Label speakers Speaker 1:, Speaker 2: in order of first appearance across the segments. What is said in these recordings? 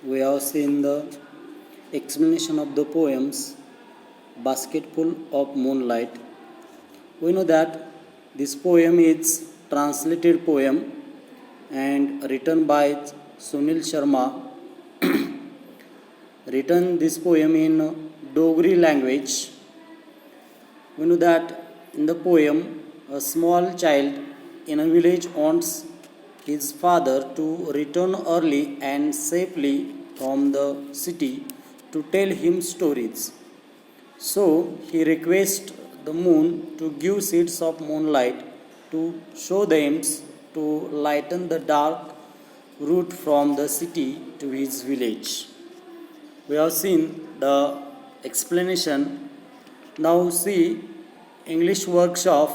Speaker 1: we have seen the explanation of the poems Basketful of Moonlight. We know that this poem is translated poem and written by Sunil Sharma. Written this poem in Dogri language. We know that in the poem a small child in a village wants his father to return early and safely from the city to tell him stories. So he requests the moon to give seeds of moonlight to show them to lighten the dark route from the city to his village. We have seen the explanation. Now see English workshop.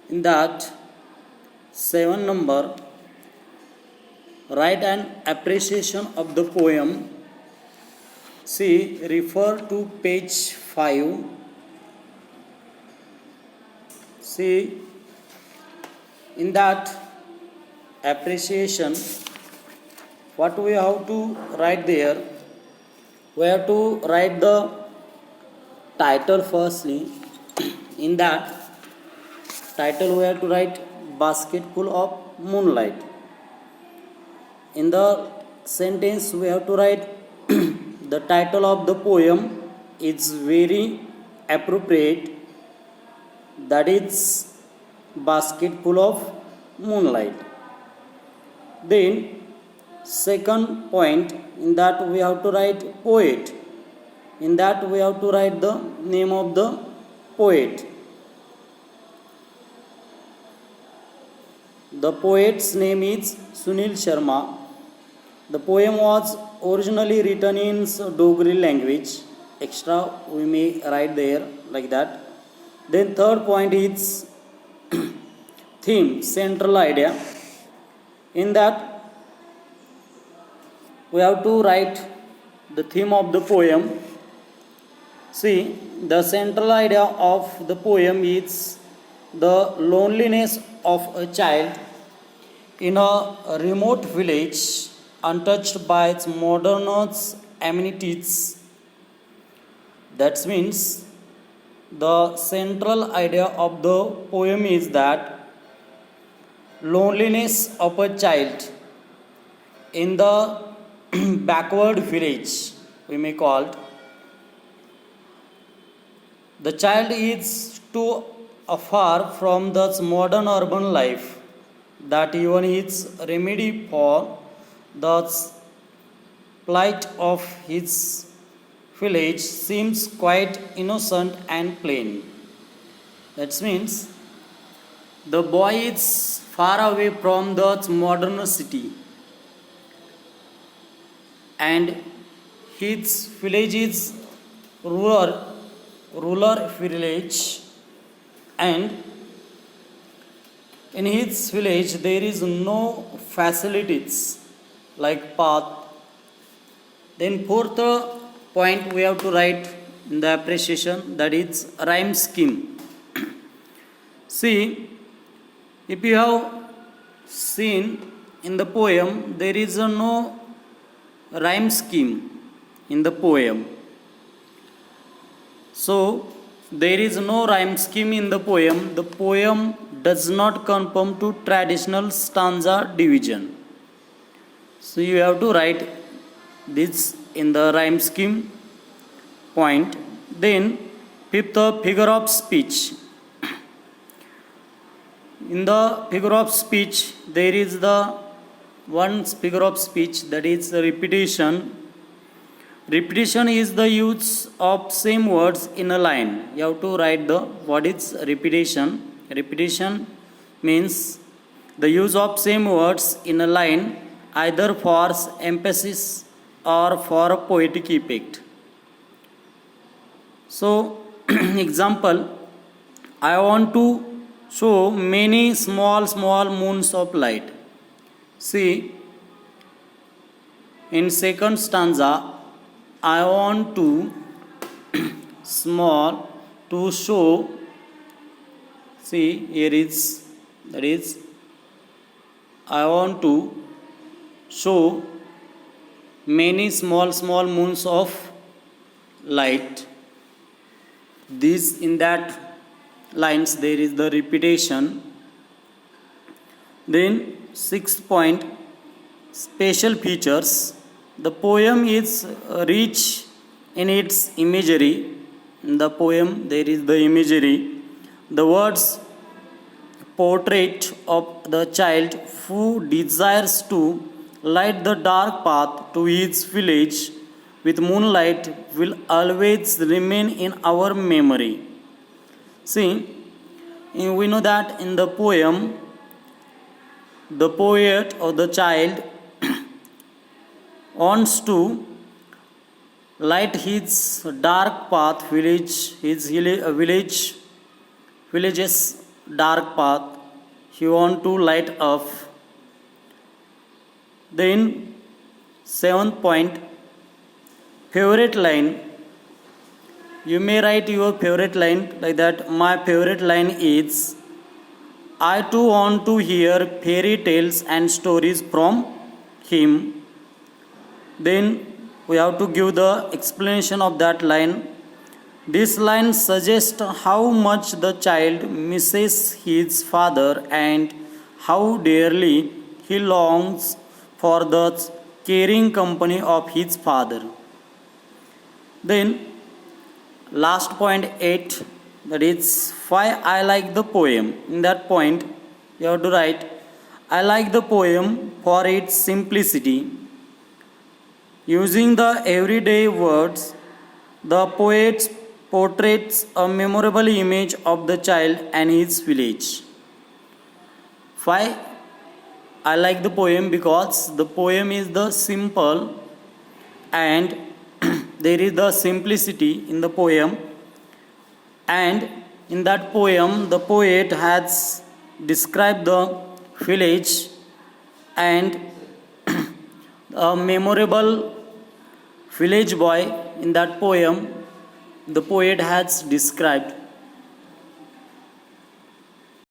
Speaker 1: In that 7 number, write an appreciation of the poem. See, refer to page 5. See, in that appreciation, what we have to write there? We have to write the title firstly. In that title, we have to write Basketful of Moonlight. In the sentence, we have to write the title of the poem is very appropriate, that is Basketful of Moonlight. Then second point, in that we have to write poet. In that we have to write the name of the poet. The poet's name is Sunil Sharma. The poem was originally written in Dogri language. Extra we may write there like that. Then third point is theme, central idea. In that we have to write the theme of the poem. See, the central idea of the poem is the loneliness of a child in a remote village untouched by its modern amenities. That means the central idea of the poem is that loneliness of a child in the backward village, we may call it. The child is too afar from the modern urban life that even its remedy for the plight of his village seems quite innocent and plain. That means the boy is far away from the modern city and his village is rural village, and in his village there is no facilities like path. Then fourth point we have to write in the appreciation, that is rhyme scheme. See, if you have seen in the poem, there is no rhyme scheme in the poem. So there is no rhyme scheme in the poem. The poem does not conform to traditional stanza division. So you have to write this in the rhyme scheme point. Then fifth, figure of speech. In the figure of speech, there is the one figure of speech, that is repetition. Repetition is the use of same words in a line. You have to write the what is repetition. Repetition means the use of same words in a line either for emphasis or for a poetic effect. So, example, I want to show many small moons of light. See, in second stanza, I want to small to show. See, here is, that is, I want to show many small moons of light. This in that lines there is the repetition. Then sixth point, special features. The poem is rich in its imagery. In the poem there is the imagery. The words portrait of the child who desires to light the dark path to his village with moonlight will always remain in our memory. See, we know that in the poem, the poet or the child wants to light his dark path, village's dark path. He want to light up. Then seventh point, favorite line. You may write your favorite line like that. My favorite line is, I too want to hear fairy tales and stories from him. Then we have to give the explanation of that line. This line suggests how much the child misses his father and how dearly he longs for the caring company of his father. Then last point 8, that is why I like the poem. In that point you have to write, I like the poem for its simplicity. Using the everyday words, the poet portrays a memorable image of the child and his village. Why I like the poem? Because the poem is the simple and there is the simplicity in the poem, and in that poem the poet has described the village and a memorable village boy. In that poem the poet has described.